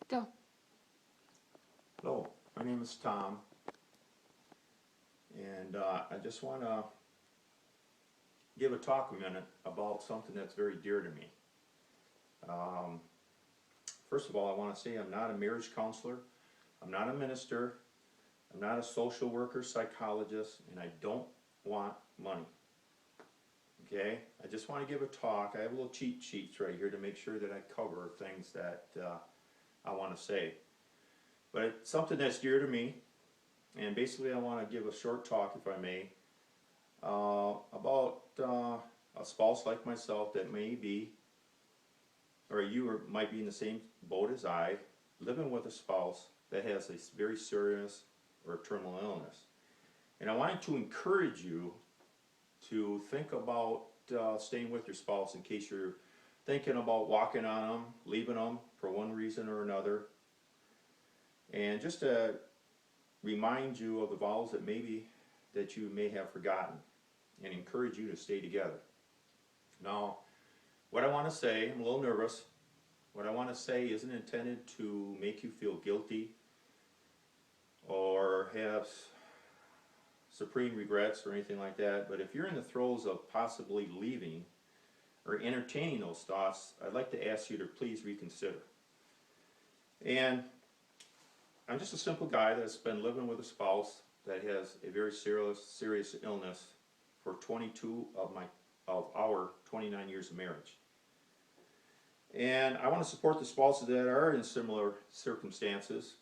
Go. Hello, my name is Tom, and I just want to give a talk a minute about something that's very dear to me. Um, First of all, I want to say I'm not a marriage counselor, I'm not a minister, I'm not a social worker, psychologist, and I don't want money. Okay? I just want to give a talk. I have little cheat sheets right here to make sure that I cover things that I want to say. But it's something that's dear to me. And basically, I want to give a short talk, if I may, about a spouse like myself that may be, or might be in the same boat as I, living with a spouse that has a very serious or terminal illness. And I wanted to encourage you to think about staying with your spouse in case you're thinking about walking on them, leaving them for one reason or another. And just to remind you of the vows that you may have forgotten and encourage you to stay together. Now, what I want to say, I'm a little nervous. What I want to say isn't intended to make you feel guilty or have supreme regrets or anything like that, but if you're in the throes of possibly leaving or entertaining those thoughts, I'd like to ask you to please reconsider. And I'm just a simple guy that's been living with a spouse that has a very serious illness for 22 of our 29 years of marriage. And I want to support the spouses that are in similar circumstances.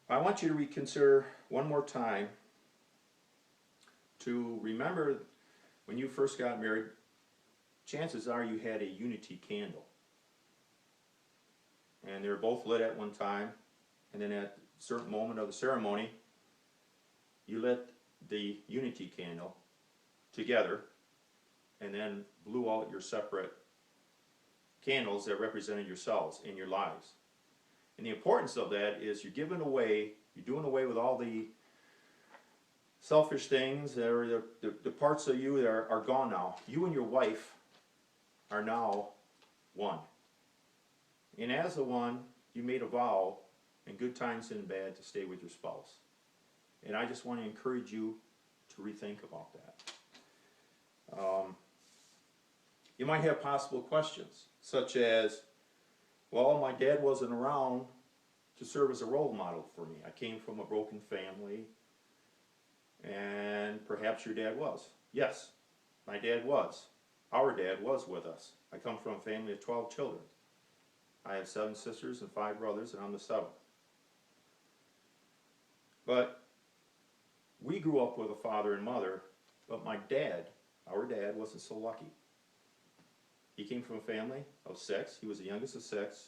I want you to reconsider one more time to remember when you first got married, chances are you had a unity candle. And they were both lit at one time, and then at a certain moment of the ceremony, you lit the unity candle together and then blew out your separate candles that represented yourselves in your lives. And the importance of that is you're doing away with all the selfish things, or the parts of you that are gone now. You and your wife are now one. And as the one, you made a vow in good times and bad to stay with your spouse. And I just want to encourage you to rethink about that. You might have possible questions, such as, well, my dad wasn't around to serve as a role model for me. I came from a broken family, and perhaps your dad was. Yes, my dad was. Our dad was with us. I come from a family of 12 children. I have 7 sisters and 5 brothers, and I'm the 7th. But we grew up with a father and mother, but our dad, wasn't so lucky. He came from a family of 6. He was the youngest of 6.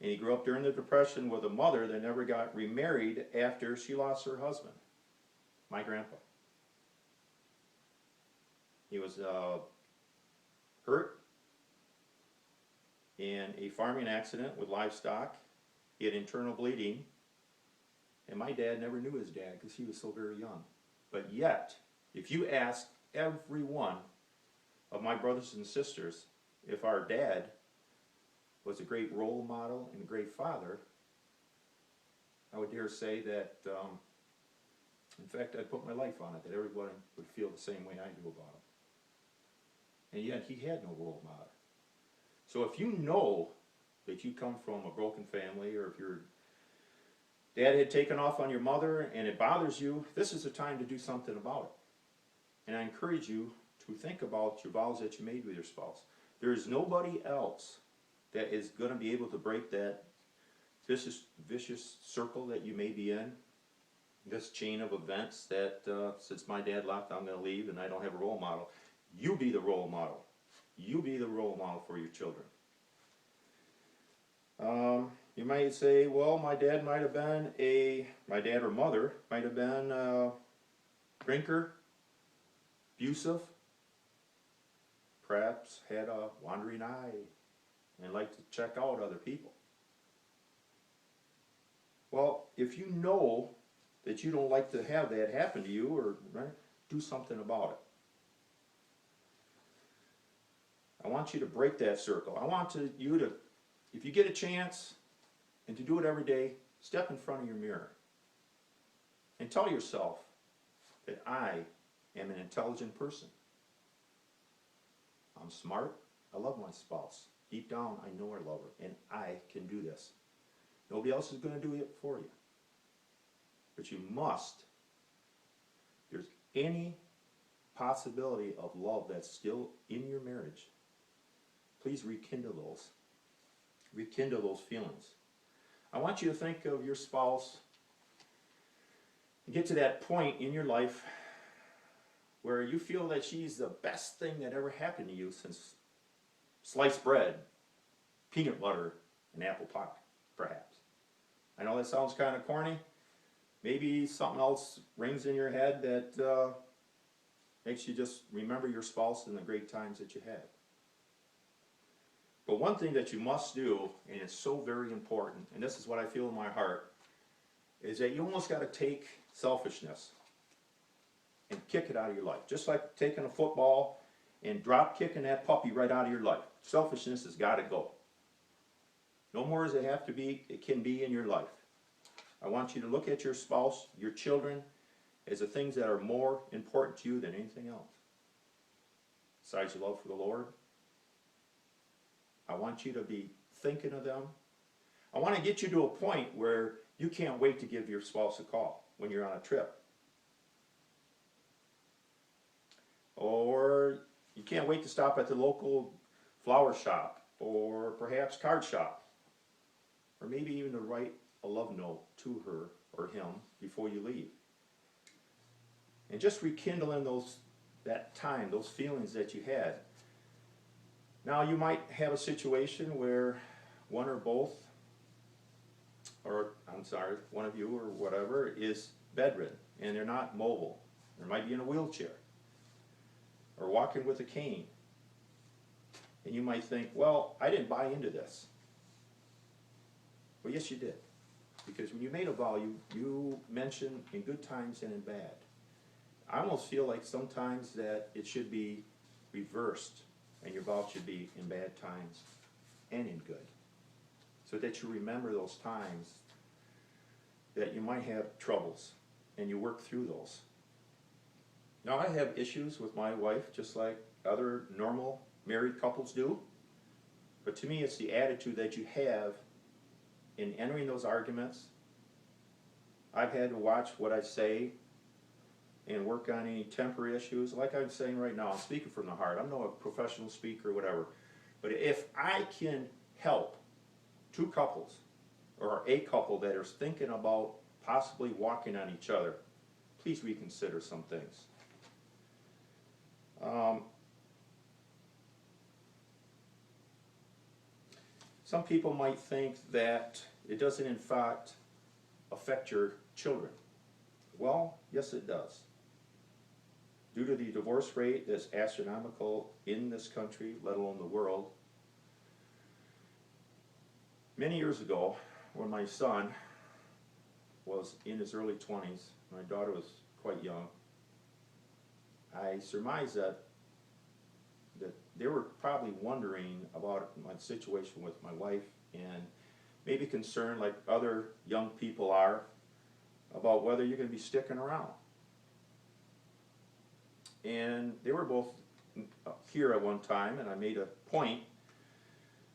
And he grew up during the Depression with a mother that never got remarried after she lost her husband, my grandpa. He was hurt in a farming accident with livestock. He had internal bleeding, and my dad never knew his dad because he was so very young. But yet, if you ask every one of my brothers and sisters if our dad was a great role model and a great father, I would dare say that, in fact, I'd put my life on it, that everyone would feel the same way I do about him. And yet, he had no role model. So if you know that you come from a broken family, or if your dad had taken off on your mother and it bothers you, this is the time to do something about it. And I encourage you to think about your vows that you made with your spouse. There is nobody else that is going to be able to break that vicious circle that you may be in, this chain of events that since my dad left, I'm going to leave and I don't have a role model. You be the role model. You be the role model for your children. You might say, well, my dad or mother might have been a drinker, abusive, perhaps had a wandering eye, and liked to check out other people. Well, if you know that you don't like to have that happen to you, or right, do something about it. I want you to break that circle. I want you to if you get a chance, and to do it every day, step in front of your mirror and tell yourself that I am an intelligent person. I'm smart. I love my spouse. Deep down, I know I love her, and I can do this. Nobody else is going to do it for you. But you must. If there's any possibility of love that's still in your marriage, please rekindle those. Rekindle those feelings. I want you to think of your spouse and get to that point in your life where you feel that she's the best thing that ever happened to you since sliced bread, peanut butter, and apple pie, perhaps. I know that sounds kind of corny. Maybe something else rings in your head that makes you just remember your spouse and the great times that you had. But one thing that you must do, and it's so very important, and this is what I feel in my heart, is that you almost got to take selfishness and kick it out of your life. Just like taking a football and drop kicking that puppy right out of your life. Selfishness has got to go. No more as it have to be, it can be in your life. I want you to look at your spouse, your children, as the things that are more important to you than anything else. Besides your love for the Lord, I want you to be thinking of them. I want to get you to a point where you can't wait to give your spouse a call when you're on a trip. Or you can't wait to stop at the local flower shop or perhaps card shop. Or maybe even to write a love note to her or him before you leave. And just rekindling that time, those feelings that you had. Now you might have a situation where one or both, or one of you or whatever, is bedridden and they're not mobile. They might be in a wheelchair or walking with a cane. And you might think, well, I didn't buy into this. Well, yes, you did. Because when you made a vow, you mentioned in good times and in bad. I almost feel like sometimes that it should be reversed, and your vow should be in bad times and in good. So that you remember those times that you might have troubles, and you work through those. Now, I have issues with my wife, just like other normal married couples do. But to me, it's the attitude that you have in entering those arguments. I've had to watch what I say and work on any temporary issues. Like I'm saying right now, I'm speaking from the heart. I'm no professional speaker or whatever. But if I can help two couples or a couple that are thinking about possibly walking on each other, please reconsider some things. Some people might think that it doesn't in fact affect your children. Well, yes it does. Due to the divorce rate that's astronomical in this country, let alone the world, many years ago, when my son was in his early 20s, my daughter was quite young, I surmised that they were probably wondering about my situation with my wife and maybe concerned, like other young people are, about whether you're going to be sticking around. And they were both here at one time, and I made a point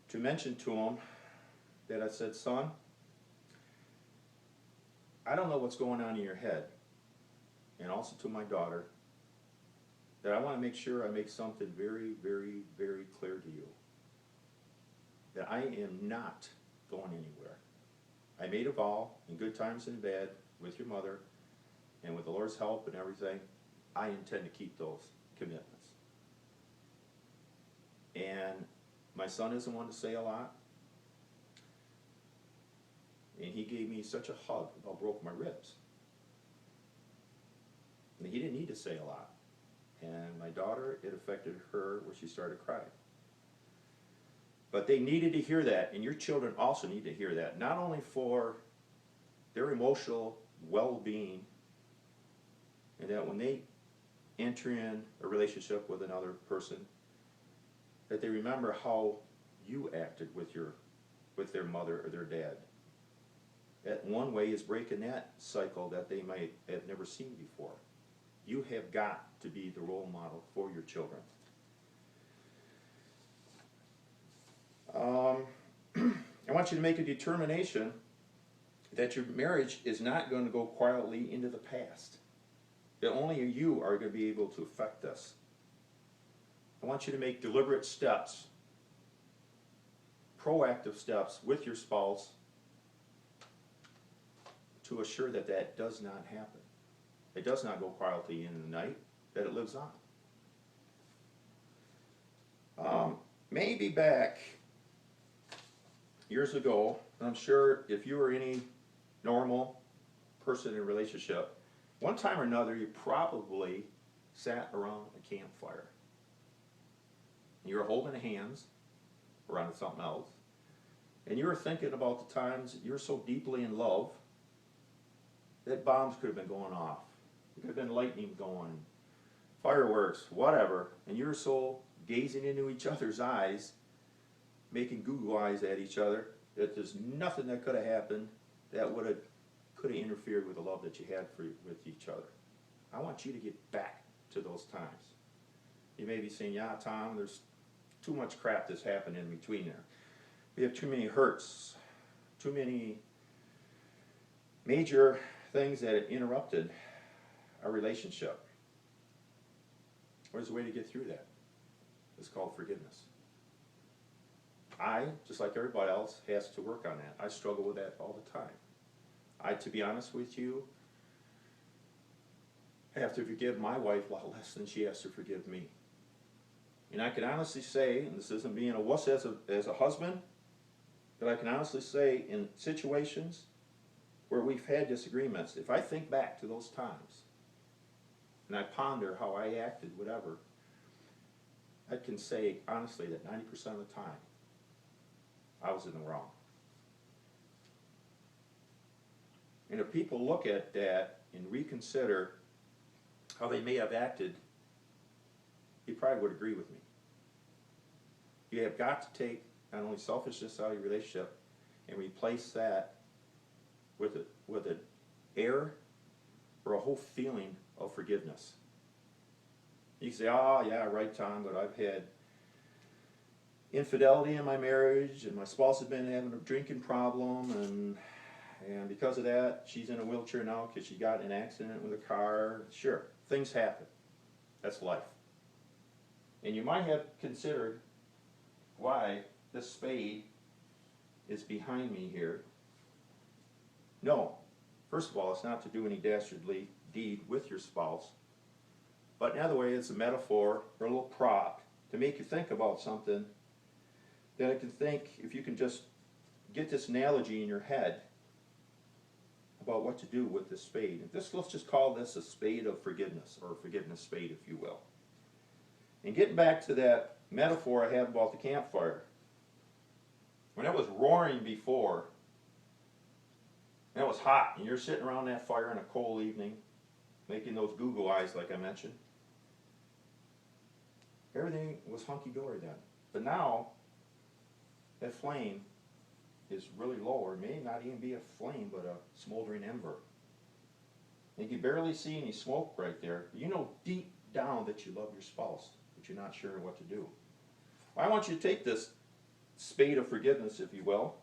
to mention to them that I said, son, I don't know what's going on in your head, and also to my daughter, that I want to make sure I make something very, very, very clear to you. That I am not going anywhere. I made a vow in good times and bad with your mother, and with the Lord's help and everything, I intend to keep those commitments. And my son isn't one to say a lot. And he gave me such a hug about broke my ribs. And he didn't need to say a lot. And my daughter, it affected her where she started crying. But they needed to hear that, and your children also need to hear that, not only for their emotional well-being, and that when they enter in a relationship with another person, that they remember how you acted with your with their mother or their dad. That one way is breaking that cycle that they might have never seen before. You have got to be the role model for your children. I want you to make a determination that your marriage is not going to go quietly into the past. That only you are going to be able to affect this. I want you to make deliberate steps, proactive steps with your spouse to assure that that does not happen. It does not go quietly in the night, that it lives on. Maybe back years ago, I'm sure if you were any normal person in a relationship, one time or another you probably sat around a campfire. You were holding hands around something else, and you were thinking about the times that you were so deeply in love that bombs could have been going off. There could have been lightning going, fireworks, whatever, and you were so gazing into each other's eyes, making Google eyes at each other, that there's nothing that could have happened that could have interfered with the love that you had with each other. I want you to get back to those times. You may be saying, yeah, Tom, there's too much crap that's happened in between there. We have too many hurts, too many major things that interrupted our relationship. There's a way to get through that. It's called forgiveness. I, just like everybody else, has to work on that. I struggle with that all the time. To be honest with you, I have to forgive my wife a lot less than she has to forgive me. And I can honestly say, and this isn't being a wuss as a husband, but I can honestly say in situations where we've had disagreements, if I think back to those times, and I ponder how I acted, whatever, I can say honestly that 90% of the time, I was in the wrong. And if people look at that and reconsider how they may have acted, you probably would agree with me. You have got to take not only selfishness out of your relationship and replace that with an air or a whole feeling of forgiveness. You say, oh yeah, right, Tom, but I've had infidelity in my marriage, and my spouse has been having a drinking problem, and because of that, she's in a wheelchair now because she got in an accident with a car. Sure, things happen. That's life. And you might have considered why this spade is behind me here. No. First of all, it's not to do any dastardly deed with your spouse. But another way, it's a metaphor or a little prop to make you think about something that I can think, if you can just get this analogy in your head about what to do with this spade. Let's just call this a spade of forgiveness, or a forgiveness spade, if you will. And getting back to that metaphor I have about the campfire, when it was roaring before, and it was hot, and you're sitting around that fire on a cold evening, making those Google eyes like I mentioned, everything was hunky-dory then. But now, that flame is really low, or it may not even be a flame, but a smoldering ember. And you can barely see any smoke right there. You know deep down that you love your spouse, but you're not sure what to do. I want you to take this spade of forgiveness, if you will,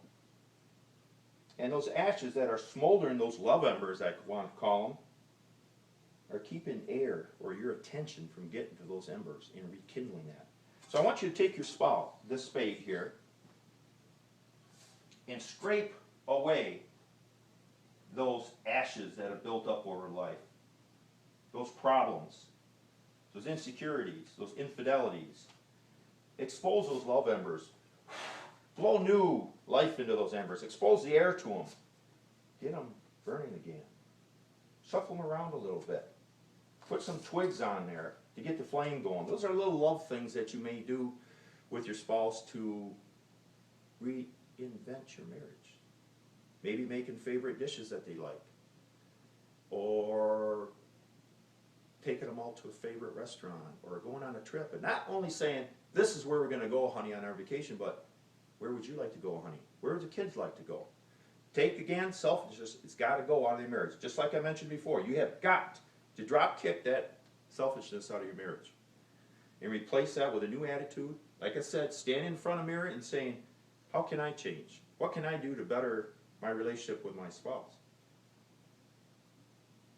and those ashes that are smoldering, those love embers, I want to call them, are keeping air or your attention from getting to those embers and rekindling that. So I want you to take your spout, this spade here, and scrape away those ashes that have built up over life, those problems, those insecurities, those infidelities. Expose those love embers. Blow new life into those embers. Expose the air to them. Get them burning again. Shuffle them around a little bit. Put some twigs on there to get the flame going. Those are little love things that you may do with your spouse to reinvent your marriage. Maybe making favorite dishes that they like. Or taking them out to a favorite restaurant. Or going on a trip. And not only saying, this is where we're going to go, honey, on our vacation, but Where would you like to go, honey? Where would the kids like to go? Take, again, selfishness. It's got to go out of your marriage. Just like I mentioned before, you have got to drop kick that selfishness out of your marriage and replace that with a new attitude. Like I said, stand in front of the mirror and saying, how can I change? What can I do to better my relationship with my spouse?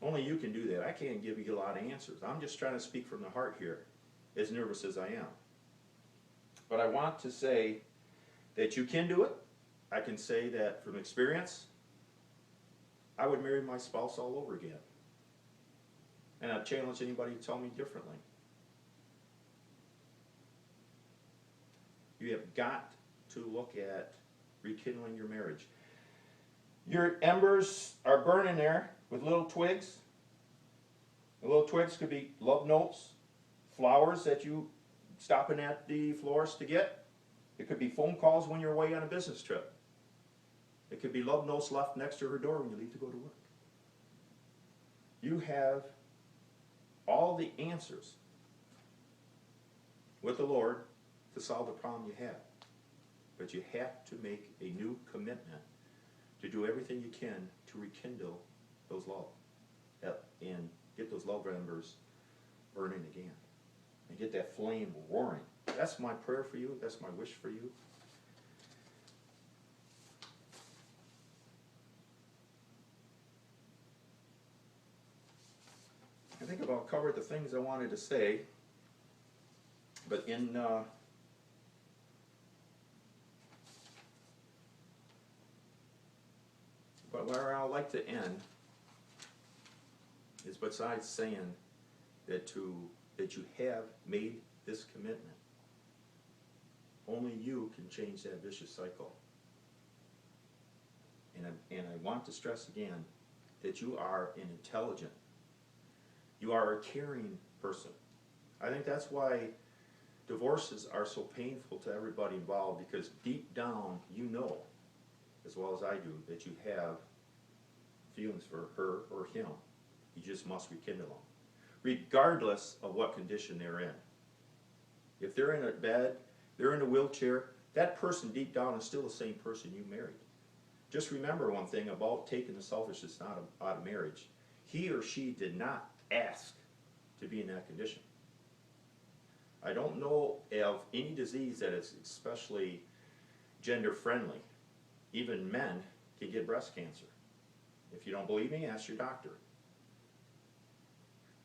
Only you can do that. I can't give you a lot of answers. I'm just trying to speak from the heart here, as nervous as I am. But I want to say that you can do it. I can say that from experience, I would marry my spouse all over again. And I'd challenge anybody to tell me differently. You have got to look at rekindling your marriage. Your embers are burning there with little twigs. The little twigs could be love notes, flowers that you stopping at the florist to get. It could be phone calls when you're away on a business trip. It could be love notes left next to her door when you leave to go to work. You have all the answers with the Lord to solve the problem you have. But you have to make a new commitment to do everything you can to rekindle those love and get those love embers burning again and get that flame roaring. That's my prayer for you. That's my wish for you. I think I've covered the things I wanted to say, but but where I'd like to end is besides saying that you have made this commitment. Only you can change that vicious cycle. And I want to stress again that you are an intelligent, you are a caring person. I think that's why divorces are so painful to everybody involved, because deep down you know, as well as I do, that you have feelings for her or him. You just must rekindle them, regardless of what condition they're in. If they're in a bed, they're in a wheelchair, that person deep down is still the same person you married. Just remember one thing about taking the selfishness out of marriage. He or she did not ask to be in that condition. I don't know of any disease that is especially gender friendly. Even men can get breast cancer. If you don't believe me, ask your doctor.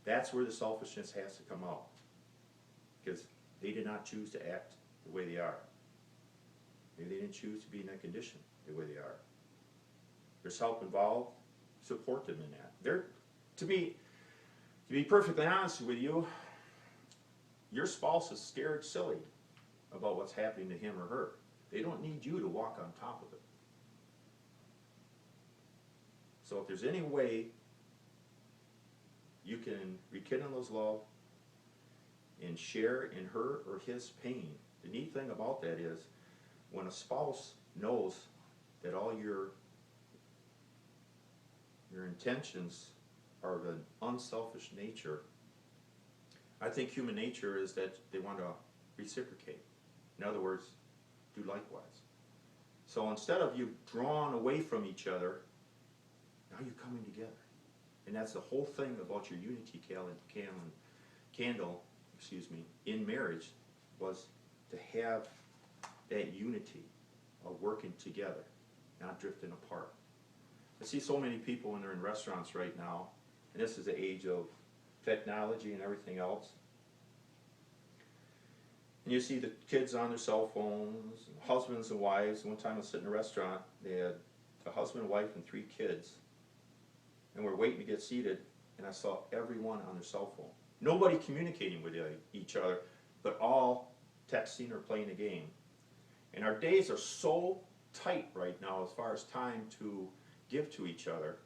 That's where the selfishness has to come out, because they did not choose to act the way they are. Maybe they didn't choose to be in that condition the way they are. There's help involved. Support them in that. To be perfectly honest with you, your spouse is scared silly about what's happening to him or her. They don't need you to walk on top of it. So if there's any way you can rekindle those love and share in her or his pain, the neat thing about that is when a spouse knows that all your intentions are of an unselfish nature, I think human nature is that they want to reciprocate. In other words, do likewise. So instead of you drawn away from each other, now you're coming together. And that's the whole thing about your unity candle, in marriage, was to have that unity of working together, not drifting apart. I see so many people when they're in restaurants right now, and this is the age of technology and everything else. And you see the kids on their cell phones, and husbands and wives. One time I was sitting in a restaurant, they had a husband, wife, and 3 kids. And we're waiting to get seated, and I saw everyone on their cell phone. Nobody communicating with each other, but all texting or playing a game. And our days are so tight right now as far as time to give to each other.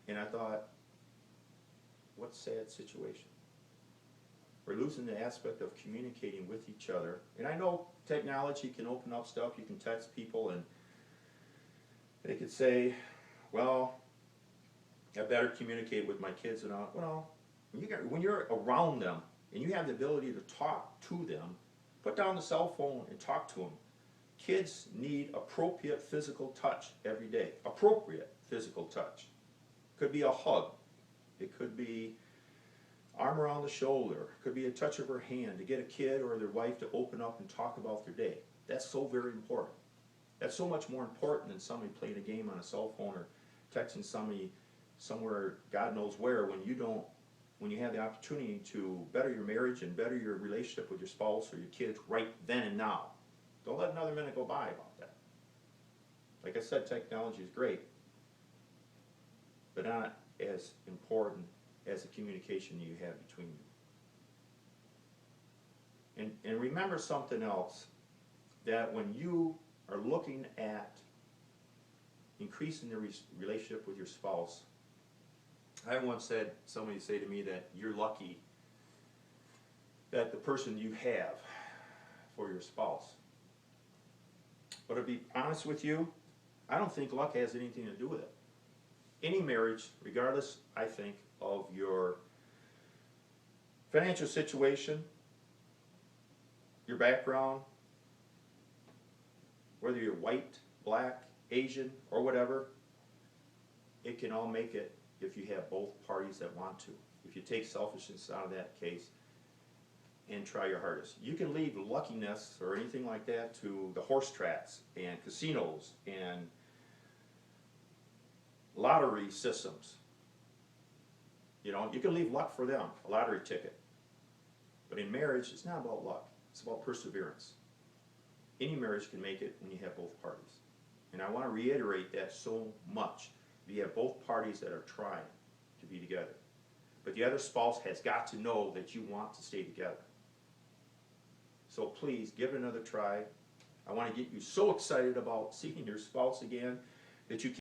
And I thought, what a sad situation. We're losing the aspect of communicating with each other. And I know technology can open up stuff. You can text people and they could say, well, I better communicate with my kids. And well, when you're around them and you have the ability to talk to them, put down the cell phone and talk to them. Kids need appropriate physical touch every day. Appropriate physical touch. Could be a hug. It could be arm around the shoulder. It could be a touch of her hand to get a kid or their wife to open up and talk about their day. That's so very important. That's so much more important than somebody playing a game on a cell phone or texting somebody somewhere God knows where when you have the opportunity to better your marriage and better your relationship with your spouse or your kids right then and now. Don't let another minute go by about that. Like I said, technology is great, but not as important as the communication you have between you. And remember something else, that when you are looking at increasing the relationship with your spouse, I once had somebody say to me that you're lucky that the person you have for your spouse. But to be honest with you, I don't think luck has anything to do with it. Any marriage, regardless, I think, of your financial situation, your background, whether you're white, black, Asian, or whatever, it can all make it if you have both parties that want to. If you take selfishness out of that case and try your hardest. You can leave luckiness or anything like that to the horse tracks and casinos and lottery systems. You know, you can leave luck for them, a lottery ticket. But in marriage, it's not about luck. It's about perseverance. Any marriage can make it when you have both parties. And I want to reiterate that so much. You have both parties that are trying to be together. But the other spouse has got to know that you want to stay together. So please, give it another try. I want to get you so excited about seeing your spouse again that you